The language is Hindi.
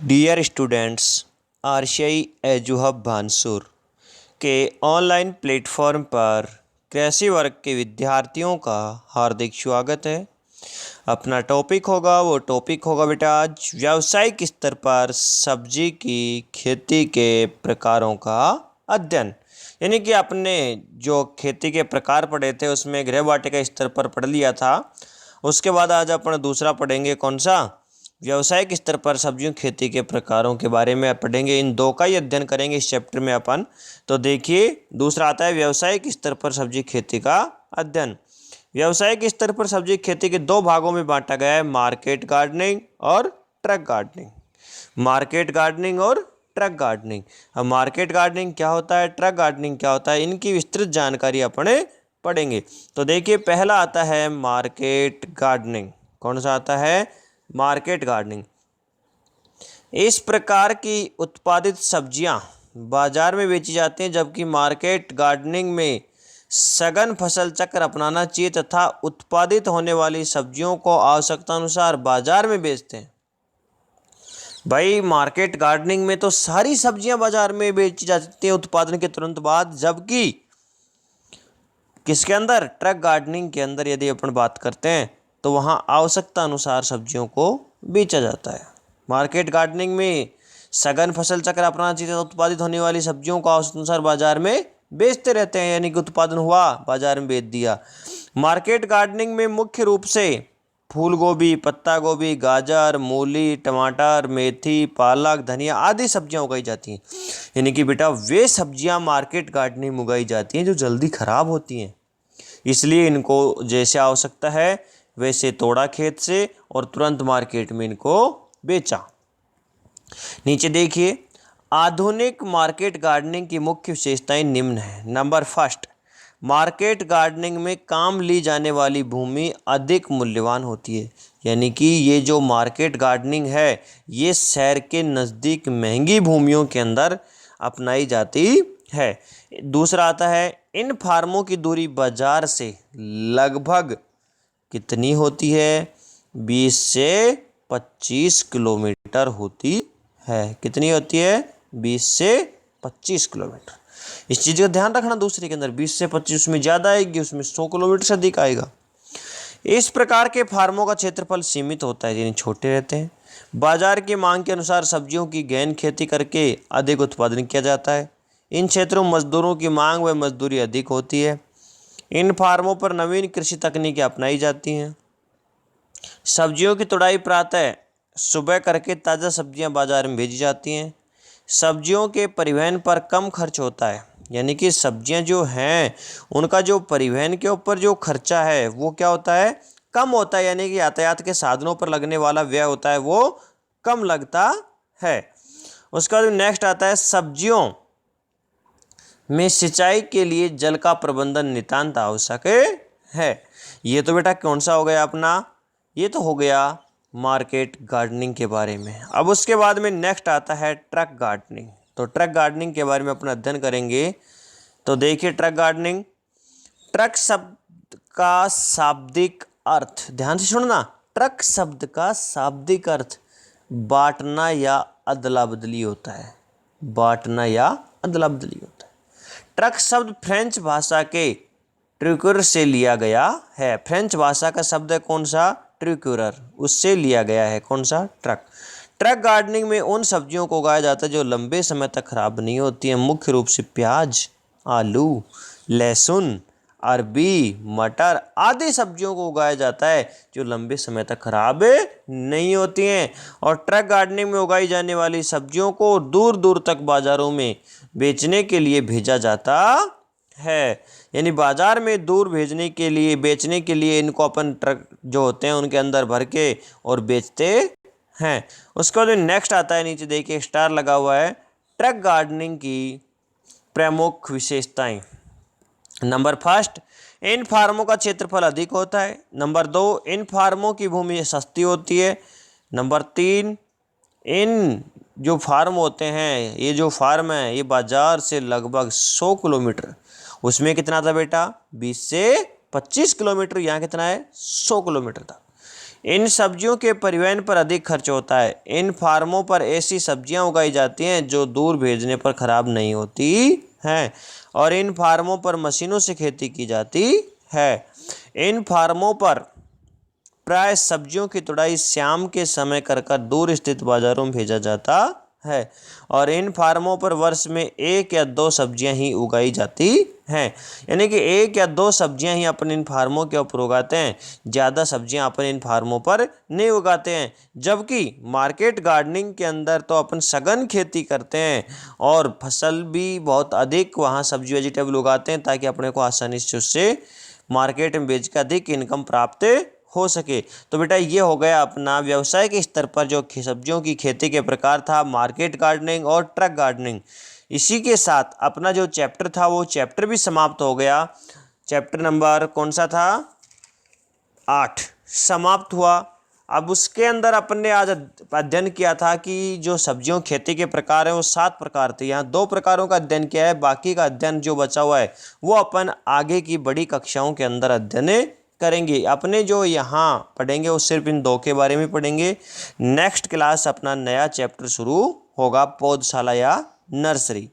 डियर स्टूडेंट्स, आरसीआई एजुहब भानसुर के ऑनलाइन प्लेटफॉर्म पर कृषि वर्ग के विद्यार्थियों का हार्दिक स्वागत है। अपना टॉपिक होगा बेटा आज व्यावसायिक स्तर पर सब्जी की खेती के प्रकारों का अध्ययन। यानी कि आपने जो खेती के प्रकार पढ़े थे उसमें गृह वाटिका स्तर पर पढ़ लिया था। उसके बाद आज अपन दूसरा पढ़ेंगे, कौन सा? व्यावसायिक स्तर पर सब्जियों खेती के प्रकारों के बारे में पढ़ेंगे। इन दो का ही अध्ययन करेंगे इस चैप्टर में अपन। तो देखिए, दूसरा आता है व्यावसायिक स्तर पर सब्जी खेती का अध्ययन। व्यावसायिक स्तर पर सब्जी खेती के दो भागों में बांटा गया है, मार्केट गार्डनिंग और ट्रक गार्डनिंग। मार्केट गार्डनिंग और ट्रक गार्डनिंग। अब मार्केट गार्डनिंग क्या होता है, ट्रक गार्डनिंग क्या होता है, इनकी विस्तृत जानकारी अपने पढ़ेंगे। तो देखिए, पहला आता है मार्केट गार्डनिंग। कौन सा आता है? Market gardening. इस प्रकार की उत्पादित सब्जियां बाजार में बेची जाती हैं, जबकि मार्केट गार्डनिंग में सघन फसल चक्र अपनाना चाहिए तथा उत्पादित होने वाली सब्जियों को आवश्यकता अनुसार बाजार में बेचते हैं। भाई, मार्केट गार्डनिंग में तो सारी सब्जियां बाजार में बेची जाती हैं उत्पादन के तुरंत बाद, जबकि किसके अंदर? ट्रक गार्डनिंग के अंदर यदि अपन बात करते हैं तो वहाँ आवश्यकता अनुसार सब्जियों को बेचा जाता है। मार्केट गार्डनिंग में सघन फसल चक्र अपनाना चाहिए, उत्पादित होने वाली सब्जियों को आवश्यकता अनुसार बाजार में बेचते रहते हैं, यानी कि उत्पादन हुआ बाजार में बेच दिया। मार्केट गार्डनिंग में मुख्य रूप से फूल गोभी, पत्ता गोभी, गाजर, मूली, टमाटर, मेथी, पालक, धनिया आदि सब्जियां उगाई जाती हैं। यानी कि बेटा वे सब्जियां मार्केट गार्डनिंग में उगाई जाती हैं जो जल्दी खराब होती हैं, इसलिए इनको जैसे आवश्यकता है वैसे तोड़ा खेत से और तुरंत मार्केट में इनको बेचा। नीचे देखिए, आधुनिक मार्केट गार्डनिंग की मुख्य विशेषताएं निम्न है। नंबर फर्स्ट, मार्केट गार्डनिंग में काम ली जाने वाली भूमि अधिक मूल्यवान होती है। यानी कि ये जो मार्केट गार्डनिंग है ये शहर के नज़दीक महंगी भूमियों के अंदर अपनाई जाती है। दूसरा आता है, इन फार्मों की दूरी बाजार से लगभग कितनी होती है? 20 से 25 किलोमीटर होती है। कितनी होती है? 20 से 25 किलोमीटर। इस चीज़ का ध्यान रखना, दूसरे के अंदर 20 से 25 में ज़्यादा आएगी, उसमें 100 किलोमीटर से अधिक आएगा। इस प्रकार के फार्मों का क्षेत्रफल सीमित होता है, यानी छोटे रहते हैं। बाजार की मांग के अनुसार सब्जियों की गहन खेती करके अधिक उत्पादन किया जाता है। इन क्षेत्रों में मजदूरों की मांग व मजदूरी अधिक होती है। इन फार्मों पर नवीन कृषि तकनीकें अपनाई जाती हैं। सब्जियों की तुड़ाई प्रातः सुबह करके ताज़ा सब्जियां बाजार में भेजी जाती हैं। सब्जियों के परिवहन पर कम खर्च होता है, यानी कि सब्जियां जो हैं उनका जो परिवहन के ऊपर जो खर्चा है वो क्या होता है? कम होता है। यानी कि यातायात के साधनों पर लगने वाला व्यय होता है वो कम लगता है। उसका जो नेक्स्ट आता है, सब्जियों में सिंचाई के लिए जल का प्रबंधन नितांत आवश्यक है। ये तो बेटा कौन सा हो गया अपना? ये तो हो गया मार्केट गार्डनिंग के बारे में। अब उसके बाद में नेक्स्ट आता है ट्रक गार्डनिंग। तो ट्रक गार्डनिंग के बारे में अपना अध्ययन करेंगे। तो देखिए, ट्रक गार्डनिंग, ट्रक शब्द का शाब्दिक अर्थ, ध्यान से सुनना, ट्रक शब्द का शाब्दिक अर्थ बांटना या अदला बदली होता है। बांटना या अदला बदली होता है। ट्रक शब्द फ्रेंच भाषा के ट्रिक्यूर से लिया गया है। फ्रेंच भाषा का शब्द है कौन सा? ट्रिक्यूरर, उससे लिया गया है कौन सा? ट्रक। ट्रक गार्डनिंग में उन सब्जियों को उगाया जाता है जो लंबे समय तक खराब नहीं होती हैं। मुख्य रूप से प्याज, आलू, लहसुन, अरबी, मटर आदि सब्जियों को उगाया जाता है जो लंबे समय तक खराब नहीं होती हैं। और ट्रक गार्डनिंग में उगाई जाने वाली सब्जियों को दूर दूर तक बाजारों में बेचने के लिए भेजा जाता है। यानी बाजार में दूर भेजने के लिए, बेचने के लिए इनको अपन ट्रक जो होते हैं उनके अंदर भर के और बेचते हैं। उसके बाद नेक्स्ट आता है, नीचे देखिए स्टार लगा हुआ है, ट्रक गार्डनिंग की प्रमुख विशेषताएं। नंबर फर्स्ट, इन फार्मों का क्षेत्रफल अधिक होता है। नंबर दो, इन फार्मों की भूमि सस्ती होती है। नंबर तीन, इन जो फार्म होते हैं, ये जो फार्म है ये बाजार से लगभग 100 किलोमीटर, उसमें कितना था बेटा? 20 से 25 किलोमीटर, यहाँ कितना है? 100 किलोमीटर था। इन सब्जियों के परिवहन पर अधिक खर्च होता है। इन फार्मों पर ऐसी सब्जियां उगाई जाती हैं जो दूर भेजने पर खराब नहीं होती हैं और इन फार्मों पर मशीनों से खेती की जाती है। इन फार्मों पर प्राय सब्जियों की तुड़ाई शाम के समय कर दूर स्थित बाजारों में भेजा जाता है और इन फार्मों पर वर्ष में 1 या 2 सब्जियां ही उगाई जाती हैं। यानी कि 1 या 2 सब्जियां ही अपन इन फार्मों के ऊपर उगाते हैं, ज़्यादा सब्जियां अपन इन फार्मों पर नहीं उगाते हैं। जबकि मार्केट गार्डनिंग के अंदर तो अपन सघन खेती करते हैं और फसल भी बहुत अधिक वहाँ सब्जी वेजिटेबल उगाते हैं ताकि अपने को आसानी से उससे मार्केट में बेच कर अधिक इनकम प्राप्त हो सके। तो बेटा ये हो गया अपना व्यवसाय के स्तर पर जो सब्जियों की खेती के प्रकार था, मार्केट गार्डनिंग और ट्रक गार्डनिंग। इसी के साथ अपना जो चैप्टर था वो चैप्टर भी समाप्त हो गया। चैप्टर नंबर कौन सा था? 8 समाप्त हुआ। अब उसके अंदर अपन ने आज अध्ययन किया था कि जो सब्जियों खेती के प्रकार हैं वो 7 प्रकार थे। यहाँ 2 प्रकारों का अध्ययन किया है, बाकी का अध्ययन जो बचा हुआ है वो अपन आगे की बड़ी कक्षाओं के अंदर अध्ययन करेंगे। अपने जो यहाँ पढ़ेंगे वो सिर्फ इन 2 के बारे में पढ़ेंगे। नेक्स्ट क्लास अपना नया चैप्टर शुरू होगा, पौधशाला या नर्सरी।